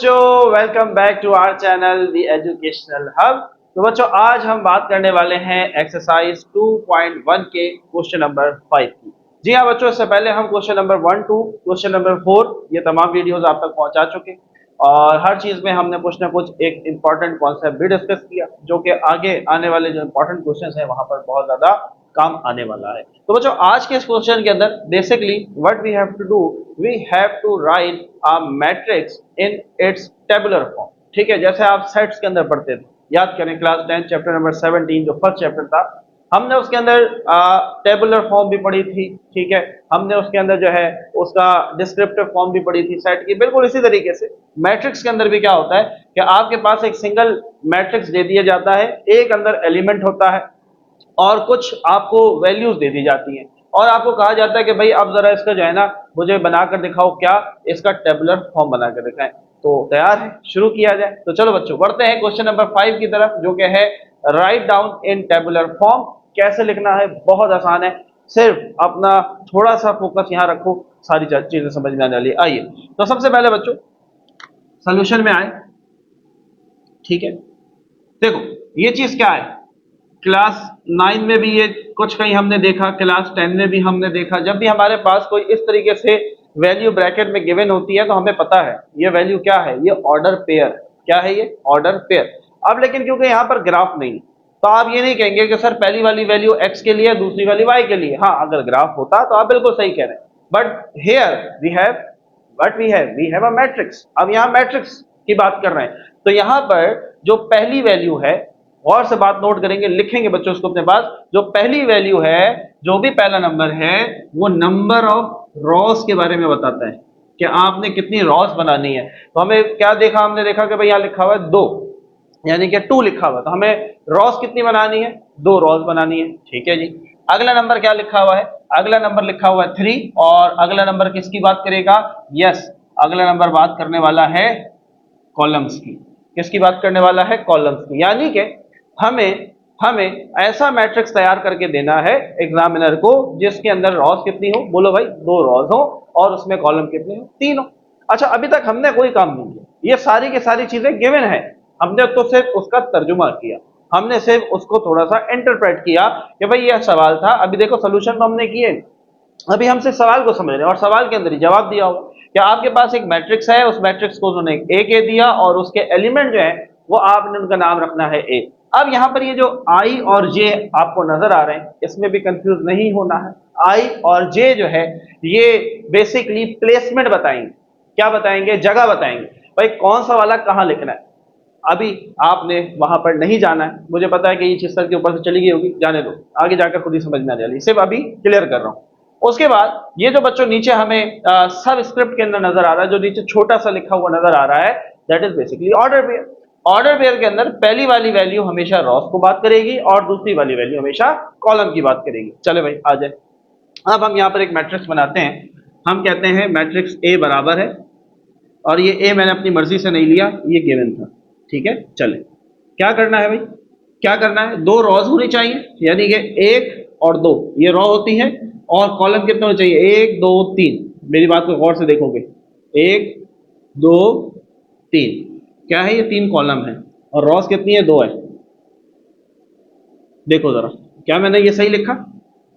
बच्चों, welcome back to our channel the educational hub. तो बच्चों, आज हम बात करने वाले हैं एक्सरसाइज 2.1 के क्वेश्चन नंबर 5 की। जी हाँ बच्चों, इससे पहले हम क्वेश्चन नंबर 1, 2, क्वेश्चन नंबर 4 ये तमाम वीडियोस आप तक पहुंचा चुके और हर चीज में हमने कुछ ना कुछ एक इंपॉर्टेंट कॉन्सेप्ट भी डिस्कस किया जो कि आगे आने वाले जो इंपॉर्टेंट क्वेश्चन है वहां पर बहुत ज्यादा काम आने वाला है। तो बच्चों, आज के इस क्वेश्चन के अंदर basically what we have to do, we have to write a matrix in its tabular form. ठीक है, जैसे आप सेट्स के अंदर पढ़ते थे, याद करें क्लास 10 चैप्टर नंबर 17 जो फर्स्ट चैप्टर था, हमने उसके अंदर टेबुलर फॉर्म भी पढ़ी थी। ठीक है, हमने उसके अंदर जो है उसका डिस्क्रिप्टिव फॉर्म भी पढ़ी थी सेट की। बिल्कुल इसी तरीके से मैट्रिक्स के अंदर भी क्या होता है कि आपके पास एक सिंगल मैट्रिक्स दे दिया जाता है, एक अंदर एलिमेंट होता है और कुछ आपको वैल्यूज दे दी जाती हैं और आपको कहा जाता है कि भाई अब जरा इसका जो है ना मुझे बनाकर दिखाओ, क्या इसका टेबुलर फॉर्म बनाकर दिखाएं। तो तैयार है, शुरू किया जाए। तो चलो बच्चों, बढ़ते हैं क्वेश्चन नंबर 5 की तरफ, जो कि है write down in tabular form. कैसे लिखना है, बहुत आसान है, सिर्फ अपना थोड़ा सा फोकस यहाँ रखो, सारी चीजें समझ में आने वाली। आइए तो सबसे पहले बच्चों सोल्यूशन में आए। ठीक है, देखो ये चीज क्या है, क्लास 9 में भी ये कुछ कहीं हमने देखा, क्लास 10 में भी हमने देखा। जब भी हमारे पास कोई इस तरीके से वैल्यू ब्रैकेट में गिवन होती है तो हमें पता है ये वैल्यू क्या है, ये ऑर्डर पेयर। क्या है ये? Order pair. अब लेकिन क्योंकि यहाँ पर ग्राफ नहीं, तो आप ये नहीं कहेंगे कि सर पहली वाली वैल्यू x के लिए, दूसरी वाली y के लिए। हाँ, अगर ग्राफ होता तो आप बिल्कुल सही कह रहे हैं, but here we have a matrix. अब यहाँ मैट्रिक्स की बात कर रहे हैं, तो यहाँ पर जो पहली वैल्यू है, और से बात नोट करेंगे, लिखेंगे बच्चों उसको अपने पास। जो पहली वैल्यू है, जो भी पहला नंबर है, वो नंबर ऑफ रॉस के बारे में बताता है कि आपने कितनी रॉस बनानी है। तो हमें क्या देखा, हमने देखा कि भाई यहाँ लिखा हुआ है 2, यानी कि 2 लिखा हुआ, तो हमें रॉस कितनी बनानी है? 2 रॉस बनानी है। ठीक है जी। अगला नंबर क्या लिखा हुआ है? अगला नंबर लिखा हुआ है 3, और अगला नंबर किसकी बात करेगा? यस, अगला नंबर बात करने वाला है कॉलम्स की। किसकी बात करने वाला है? कॉलम्स की। यानी कि हमें हमें ऐसा मैट्रिक्स तैयार करके देना है एग्जामिनर को जिसके अंदर रॉस कितनी हो? बोलो भाई, 2 रॉस हो और उसमें कॉलम कितने हो? 3 हो। अच्छा, अभी तक हमने कोई काम नहीं किया, ये सारी की सारी चीजें गिवन है, हमने तो सिर्फ उसका तर्जुमा किया, हमने सिर्फ उसको थोड़ा सा इंटरप्रेट किया कि भाई यह सवाल था। अभी देखो सोल्यूशन तो हमने किए, अभी हम सिर्फ सवाल को समझ रहे हैं और सवाल के अंदर ही जवाब दिया होगा कि आपके पास एक मैट्रिक्स है, उस मैट्रिक्स को उन्होंने ए के दिया और उसके एलिमेंट जो है वो आपने उनका नाम रखना है ए। अब यहाँ पर ये जो आई और जे आपको नजर आ रहे हैं, इसमें भी कंफ्यूज नहीं होना है। आई और जे जो है ये बेसिकली प्लेसमेंट बताएंगे। क्या बताएंगे? जगह बताएंगे, भाई कौन सा वाला कहाँ लिखना है। अभी आपने वहां पर नहीं जाना है, मुझे पता है कि ये चीज सर के ऊपर से चली गई होगी, जाने दो, आगे जाकर खुद ही समझ में आने वाली, सिर्फ अभी क्लियर कर रहा हूं। उसके बाद ये जो बच्चों नीचे हमें सब स्क्रिप्ट के अंदर नजर आ रहा है, जो नीचे छोटा सा लिखा हुआ नजर आ रहा है, that is basically order pair. Order pair के अंदर पहली वाली वैल्यू हमेशा रॉस को बात करेगी और दूसरी वाली वैल्यू हमेशा कॉलम की बात करेगी। चले भाई आ जाए, अब हम यहाँ पर एक मैट्रिक्स बनाते हैं। हम कहते हैं मैट्रिक्स ए बराबर है, और ये ए मैंने अपनी मर्जी से नहीं लिया, ये गिवन था। ठीक है, चले क्या करना है भाई, क्या करना है? 2 रॉज होनी चाहिए, यानी कि 1 और 2 ये रॉ होती है, और कॉलम कितने होने चाहिए? 1 2 3। मेरी बात को गौर से देखोगे, 1 2 3, क्या है? ये 3 कॉलम है और रॉस कितनी है? 2 है। देखो जरा, क्या मैंने ये सही लिखा?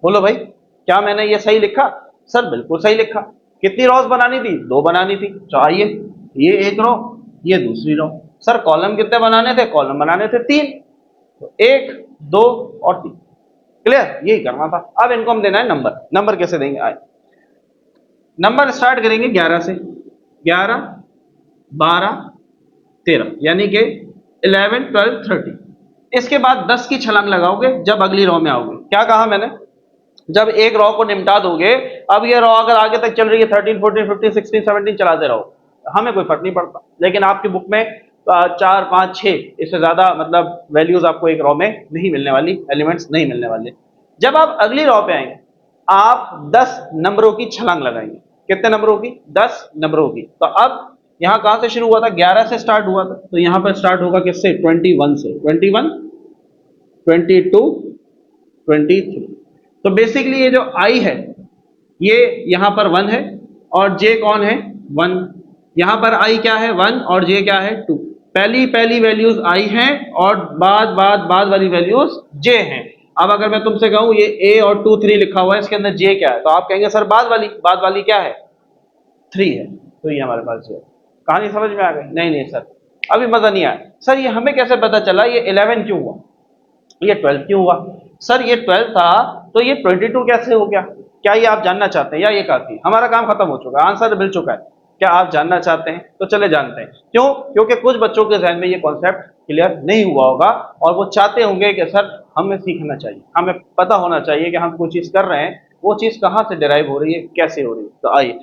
बोलो भाई, क्या मैंने ये सही लिखा? सर बिल्कुल सही लिखा। कितनी रॉस बनानी थी? 2 बनानी थी। चाहिए ये एक रो, ये दूसरी रो। सर कॉलम कितने बनाने थे? कॉलम बनाने थे 3, तो 1 2 और 3। क्लियर? यही करना था। अब इनको हम देना है नंबर। नंबर कैसे देंगे? आए, नंबर स्टार्ट करेंगे 11 से, 11 12 13, यानी कि 11 12 13। इसके बाद 10 की छलांग लगाओगे जब अगली रो में आओगे। क्या कहा मैंने? जब एक रॉ को निपटा दोगे, अब ये रॉ अगर आगे तक चल रही है 13 14 15 16 17 चलाते रहो, हमें कोई फर्क नहीं पड़ता। लेकिन आपकी बुक में 4 5 6 इससे ज्यादा मतलब वैल्यूज आपको एक रॉ में नहीं मिलने वाली, एलिमेंट्स नहीं मिलने वाले। जब आप अगली रॉ पे आएंगे, आप 10 नंबरों की छलांग लगाएंगे। कितने नंबरों की? 10 नंबरों की। तो अब यहाँ कहां से शुरू हुआ था? 11 से स्टार्ट हुआ था, तो यहाँ पर स्टार्ट होगा किससे? 21 से। 21 22 23। तो बेसिकली ये जो आई है ये यहां पर 1 है, और जे कौन है? 1, यहाँ पर आई क्या है 1 और जे क्या है 2, पहली वैल्यूज आई हैं और बाद वाली वैल्यूज जे हैं। अब अगर मैं तुमसे कहूँ ये ए और 2 3 लिखा हुआ है, इसके अंदर जे क्या है, तो आप कहेंगे सर बाद वाली क्या है 3 है, तो ये हमारे पास जे है। कहानी समझ में आ गई? नहीं सर अभी मजा नहीं आया। सर ये हमें कैसे पता चला ये 11 क्यों हुआ, ये 12 क्यों हुआ? सर ये 12 था तो ये 22 कैसे हो गया? क्या ये आप जानना चाहते हैं या ये काफी? हमारा काम खत्म हो चुका है, आंसर मिल चुका है। क्या आप जानना चाहते हैं? तो चले जानते हैं। क्यों? क्योंकि कुछ बच्चों के जहन में ये कॉन्सेप्ट क्लियर नहीं हुआ होगा और वो चाहते होंगे कि सर हमें सीखना चाहिए, हमें पता होना चाहिए कि हम कोई चीज कर रहे हैं वो चीज कहाँ से डिराइव हो रही है, कैसे हो रही है। तो आइए,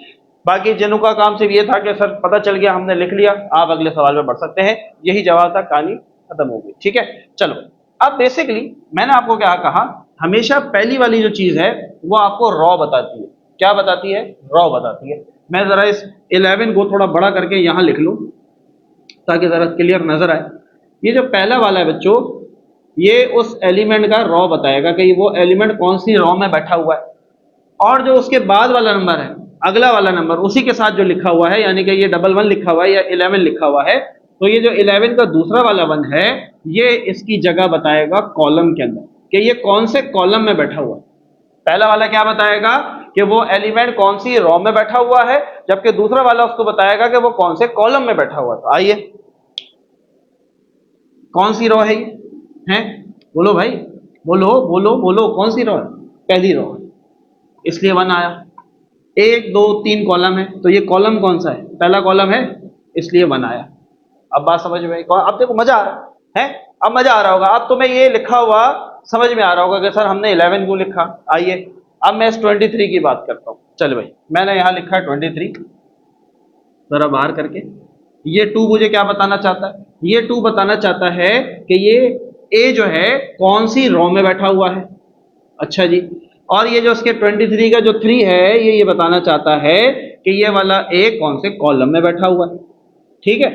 बाकी जिनों का काम सिर्फ ये था कि सर पता चल गया, हमने लिख लिया, आप अगले सवाल में बढ़ सकते हैं। यही जवाब था, कहानी खत्म हो गई। ठीक है, चलो अब बेसिकली मैंने आपको क्या कहा, हमेशा पहली वाली जो चीज है वो आपको रॉ बताती है। क्या बताती है? रॉ बताती है। मैं जरा इस 11 को थोड़ा बड़ा करके यहां लिख लूं ताकि जरा क्लियर नजर आए। ये जो पहला वाला है बच्चों, ये उस एलिमेंट का रॉ बताएगा कि वो एलिमेंट कौन सी रॉ में बैठा हुआ है। और जो उसके बाद वाला नंबर है, अगला वाला नंबर उसी के साथ जो लिखा हुआ है, यानी कि ये 11 लिखा हुआ है या 11 लिखा हुआ है, तो ये जो 11 का दूसरा वाला 1 है, ये इसकी जगह बताएगा कॉलम के अंदर कि ये कौन से कॉलम में बैठा हुआ है। पहला वाला क्या बताएगा कि वो एलिमेंट कौन सी रॉ में बैठा हुआ है, जबकि दूसरा वाला उसको बताएगा कि वो कौन से कॉलम में बैठा हुआ है। तो आइए, कौन सी रॉ है ये? हैं? बोलो भाई, बोलो बोलो बोलो, कौन सी रॉ है? पहली रॉ है, इसलिए 1 आया। 1 2 3 कॉलम है, तो ये कॉलम कौन सा है? पहला कॉलम है, इसलिए 1 आया। अब बात समझ में आई? अब देखो मजा आ रहा है? अब मजा आ रहा होगा। अब तुम्हें ये लिखा हुआ समझ में आ रहा होगा कि सर हमने 11 क्यों लिखा। आइए अब मैं इस 23 की बात करता हूँ। चल भाई, मैंने यहाँ लिखा है 23, जरा बाहर करके। ये 2 मुझे क्या बताना चाहता है? ये 2 बताना चाहता है कि ये ए जो है कौन सी रॉ में बैठा हुआ है। अच्छा जी, और ये जो उसके 23 का जो 3 है, ये बताना चाहता है कि ये वाला ए कौन से कॉलम में बैठा हुआ है। ठीक है,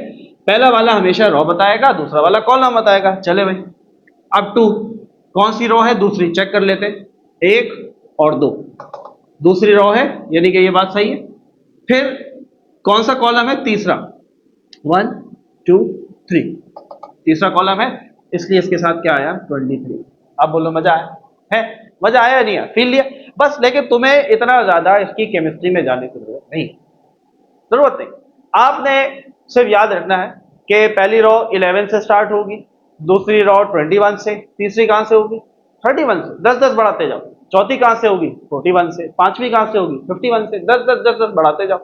पहला वाला हमेशा रो बताएगा, दूसरा वाला कॉलम बताएगा। चले भाई, अब 2 कौन सी रो है? दूसरी चेक कर लेते, 1 और 2 दूसरी रो है, यानी कि ये बात सही है। फिर कौन सा कॉलम है? तीसरा, 1 2 3 तीसरा कॉलम है, इसलिए इसके साथ क्या आया? 23। अब बोलो मजा आया है? मजा आया नहीं आया? फील लिया बस। लेकिन तुम्हें इतना ज्यादा इसकी केमिस्ट्री में जाने की जरूरत नहीं, जरूरत नहीं। आपने सिर्फ याद रखना है कि पहली रो 11 से स्टार्ट होगी, दूसरी रो 21 से, तीसरी कहां से होगी? 31 से, 10 बढ़ाते जाओ। चौथी कहां से होगी? 41 से। पांचवी कहां से होगी? 51 से। 10 बढ़ाते जाओ।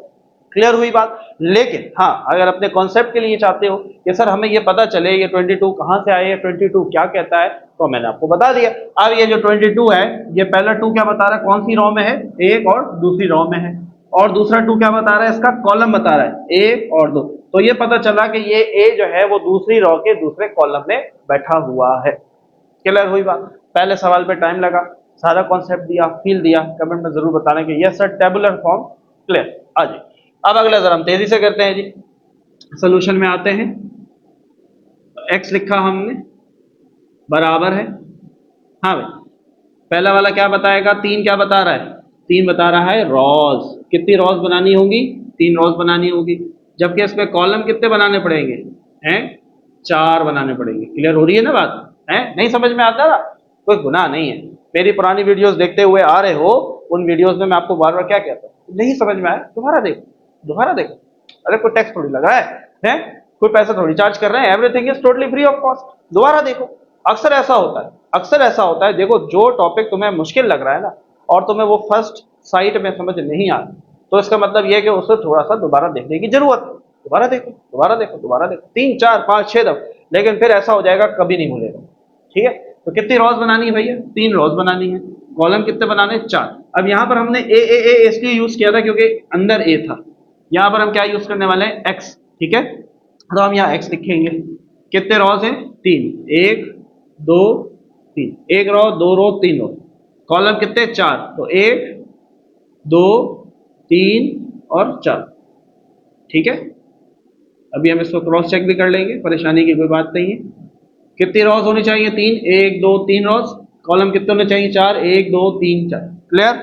क्लियर हुई बात? लेकिन हाँ, अगर अपने कॉन्सेप्ट के लिए चाहते हो कि सर हमें ये पता चले ये 22 कहां से आए, 22 क्या कहता है, तो मैंने आपको बता दिया। अब ये जो 22 है, ये पहला 2 क्या बता रहा है? कौन सी रो में है? 1 और दूसरी रो में है। और दूसरा 2 क्या बता रहा है? इसका कॉलम बता रहा है, 1 और 2। तो ये पता चला कि ये ए जो है वो दूसरी रो के दूसरे कॉलम में बैठा हुआ है। क्लियर हुई बात? पहले सवाल पे टाइम लगा, सारा कॉन्सेप्ट दिया, फील दिया, कमेंट में जरूर बताने कि yes sir tabular form clear. आ जी, अब अगला जरा हम तेजी से करते हैं जी, सोल्यूशन में आते हैं। एक्स लिखा हमने बराबर है, हाँ भाई, पहला वाला क्या बताएगा? 3 क्या बता रहा है? 3 बता रहा है रॉज। कितनी रॉज बनानी होगी? 3 रॉज बनानी होगी, जबकि इसमें कॉलम कितने बनाने पड़ेंगे? हैं? 4 बनाने पड़ेंगे। क्लियर हो रही है ना बात? है? नहीं समझ में आता ना? कोई गुनाह नहीं है। मेरी पुरानी वीडियोस देखते हुए आ रहे हो, उन वीडियोस में मैं आपको बार बार क्या कहता हूँ, नहीं समझ में आया दोबारा देखो, दोबारा देखो। अरे कोई टैक्स थोड़ी लगा है? कोई पैसा थोड़ी चार्ज कर रहे हैं, everything is totally free of cost. दोबारा देखो। अक्सर ऐसा होता है, अक्सर ऐसा होता है। देखो, जो टॉपिक तुम्हें मुश्किल लग रहा है ना, और तुम्हें वो फर्स्ट साइट में समझ नहीं आ रहा, तो इसका मतलब ये है कि उसे थोड़ा सा दोबारा देखने की जरूरत है। दोबारा देखो, दोबारा देखो, दोबारा देखो, 3 4 5 6 दफा, लेकिन फिर ऐसा हो जाएगा कभी नहीं भूलेगा। ठीक है, तो कितनी रॉज बनानी है भैया? 3 रॉज बनानी है। कॉलम कितने बनाने? 4। अब यहां पर हमने ए इसलिए यूज किया था क्योंकि अंदर ए था। यहां पर हम क्या यूज करने वाले हैं? एक्स। ठीक है, तो हम यहाँ एक्स लिखेंगे। कितने रॉज हैं? 3, 1 2 3, 1 रो 2 रो 3 रो। कॉलम कितने? 4, तो 1 2 3 और 4। ठीक है, अभी हम इसको क्रॉस चेक भी कर लेंगे, परेशानी की कोई बात नहीं है। कितनी रॉज होनी चाहिए? 3, 1 2 3 रॉज। कॉलम कितने होने चाहिए? 4, 1 2 3 4। क्लियर?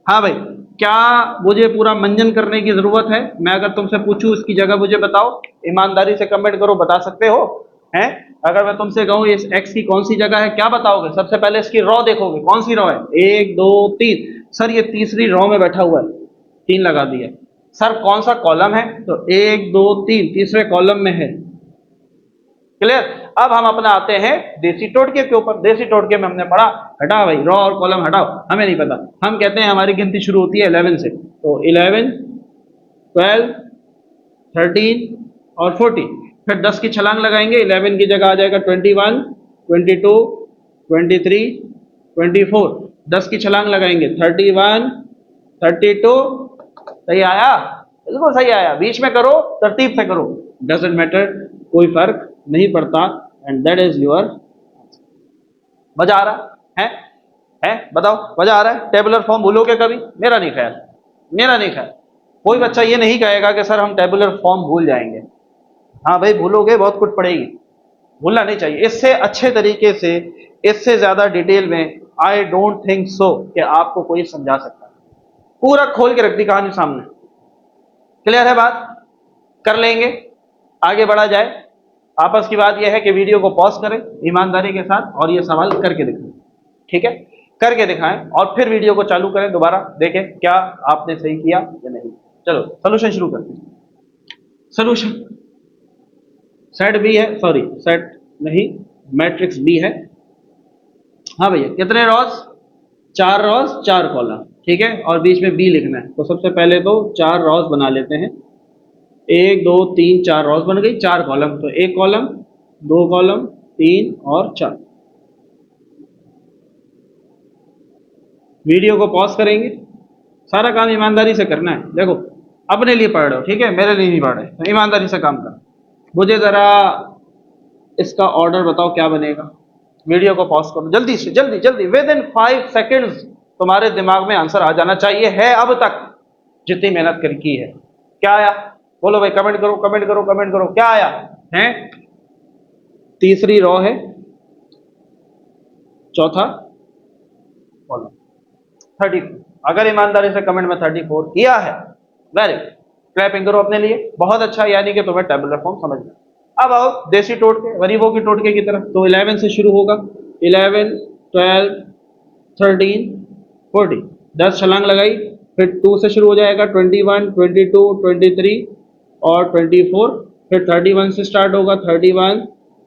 हाँ भाई, क्या मुझे पूरा मंजन करने की जरूरत है? मैं अगर तुमसे पूछूं इसकी जगह मुझे बताओ, ईमानदारी से कमेंट करो, बता सकते हो हैं? अगर मैं तुमसे कहूं इस एक्स की कौन सी जगह है, क्या बताओगे? सबसे पहले इसकी रॉ देखोगे, कौन सी रॉ है? 1 2 3। सर ये तीसरी रॉ में बैठा हुआ है, 3 लगा दिया। सर कौन सा कॉलम है? तो 1 2 3 तीसरे कॉलम में है। क्लियर? अब हम अपना आते हैं देसी टोटके के ऊपर। देसी टोटके में हमने पढ़ा, हटाओ भाई रॉ और कॉलम हटाओ, हमें नहीं पता। हम कहते हैं हमारी गिनती शुरू होती है 11 से, तो 11 12 13 और 14। फिर 10 की छलांग लगाएंगे, 11 की जगह आ जाएगा 21 22 23 24। 10 की छलांग लगाएंगे 31 32। सही आया? बिल्कुल सही आया। बीच में करो, तरतीब से करो, डजेंट मैटर, कोई फर्क नहीं पड़ता। And that is your. मजा आ रहा है? बताओ मजा आ रहा है? टेबुलर फॉर्म भूलोगे कभी? मेरा नहीं ख्याल, मेरा नहीं ख्याल। कोई बच्चा ये नहीं कहेगा कि सर हम टेबुलर फॉर्म भूल जाएंगे। हाँ भाई भूलोगे, बहुत कुछ पड़ेगी, भूलना नहीं चाहिए। इससे अच्छे तरीके से, इससे ज्यादा डिटेल में आई डोंट थिंक सो कि आपको कोई समझा सकता है। पूरा खोल के रख दी कहानी सामने। क्लियर है बात? कर लेंगे, आगे बढ़ा जाए। आपस की बात यह है कि वीडियो को पॉज करें ईमानदारी के साथ और ये सवाल करके दिखाएं। ठीक है, करके दिखाएं और फिर वीडियो को चालू करें, दोबारा देखें क्या आपने सही किया या नहीं। चलो सोल्यूशन शुरू करते हैं। सोल्यूशन सेट बी है, सॉरी सेट नहीं, मैट्रिक्स बी है। हाँ भैया, कितने रॉस? 4 रॉस 4 कॉलम, ठीक है, और बीच में बी लिखना है। तो सबसे पहले तो 4 रॉस बना लेते हैं। 1 2 3 4 रॉस बन गई, 4 कॉलम, तो 1 कॉलम 2 कॉलम 3 और 4। वीडियो को पॉज करेंगे, सारा काम ईमानदारी से करना है। देखो अपने लिए पढ़ रहे हो, ठीक है, मेरे लिए नहीं पढ़ रहे, तो ईमानदारी से काम कर। मुझे जरा इसका ऑर्डर बताओ क्या बनेगा। वीडियो को पॉज करो, जल्दी से, जल्दी जल्दी, विद इन 5 सेकेंड्स तुम्हारे दिमाग में आंसर आ जाना चाहिए। है अब तक जितनी मेहनत कर की है। क्या आया? बोलो भाई, कमेंट करो कमेंट करो कमेंट करो, क्या आया है? तीसरी रॉ है, चौथा कॉलम 34। अगर ईमानदारी से कमेंट में 34 किया है, वेरी गुड, क्लैपिंग करो अपने लिए, बहुत अच्छा, यानी कि तुम्हें टेबुलर फॉर्म समझ में। अब आओ देसी टोटके, गरीबों की टोटके की तरफ। तो 11 से शुरू होगा, 11 12 13 14। 10 छलांग लगाई, फिर 2 से शुरू हो जाएगा, 21 22 23 और 24। फिर 31 से स्टार्ट होगा, 31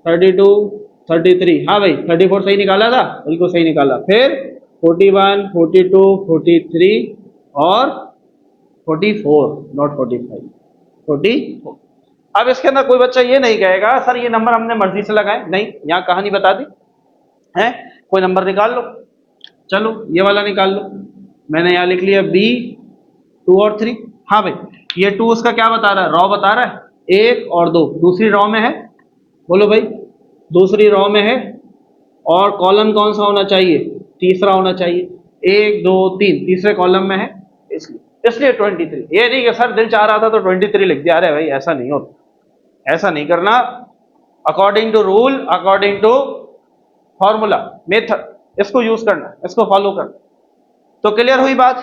32 33। हाँ भाई 34 सही निकाला था, बिल्कुल सही निकाला। फिर 41 42 43 और 44, नॉट 45, 44। अब इसके अंदर कोई बच्चा ये नहीं कहेगा सर ये नंबर हमने मर्जी से लगाए, नहीं, यहाँ कहानी बता दी है। कोई नंबर निकाल लो, चलो ये वाला निकाल लो। मैंने यहाँ लिख लिया बी 2 और 3। हाँ भाई ये 2 उसका क्या बता रहा है? रॉ बता रहा है, 1 और 2 दूसरी रॉ में है। बोलो भाई, दूसरी रॉ में है। और कॉलम कौन सा होना चाहिए? तीसरा होना चाहिए। 1 2 3 तीसरे कॉलम में है, इसलिए 23। ये नहीं कि सर दिल चाह रहा था तो 23 लिख दिया। अरे भाई ऐसा नहीं होता, ऐसा नहीं करना। According to rule, according to formula, method, इसको यूज करना, इसको फॉलो करना। तो क्लियर हुई बात?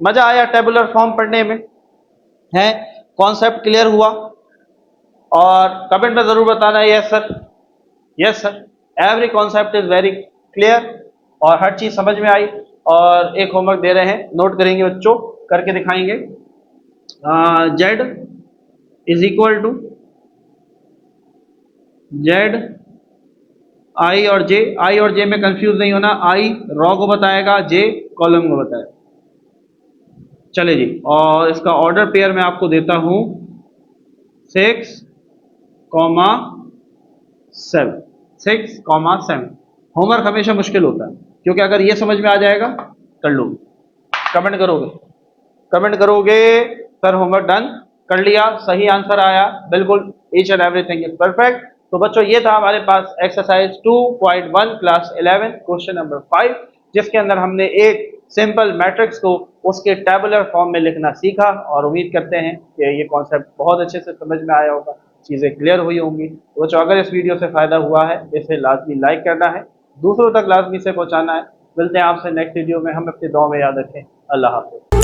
मजा आया टेबुलर फॉर्म पढ़ने में? है कॉन्सेप्ट क्लियर हुआ? और कमेंट में जरूर बताना yes sir, yes sir, every concept is very clear और हर चीज समझ में आई। और एक होमवर्क दे रहे हैं, नोट करेंगे बच्चों, करके दिखाएंगे। Z is equal to Z I और जे। आई और जे में कंफ्यूज नहीं होना, आई रॉ को बताएगा, जे कॉलम को बताएगा। चले जी, और इसका ऑर्डर पेयर मैं आपको देता हूं 6, 7, 6, 7। होमवर्क हमेशा मुश्किल होता है, क्योंकि अगर ये समझ में आ जाएगा कर लोगे। कमेंट करोगे, कमेंट करोगे सर होमवर्क डन, कर लिया, सही आंसर आया, बिल्कुल each and everything is perfect. तो बच्चों ये था हमारे पास एक्सरसाइज 2.1 क्लास 11 क्वेश्चन नंबर 5, जिसके अंदर हमने एक सिंपल मैट्रिक्स को उसके टेबुलर फॉर्म में लिखना सीखा। और उम्मीद करते हैं कि ये कॉन्सेप्ट बहुत अच्छे से समझ में आया होगा, चीज़ें क्लियर हुई होंगी। तो बच्चों अगर इस वीडियो से फ़ायदा हुआ है इसे लाजमी लाइक करना है, दूसरों तक लाजमी से पहुँचाना है। मिलते हैं आपसे नेक्स्ट वीडियो में, हम अपनी दुआ में याद रखें। अल्लाह हाफ़िज़।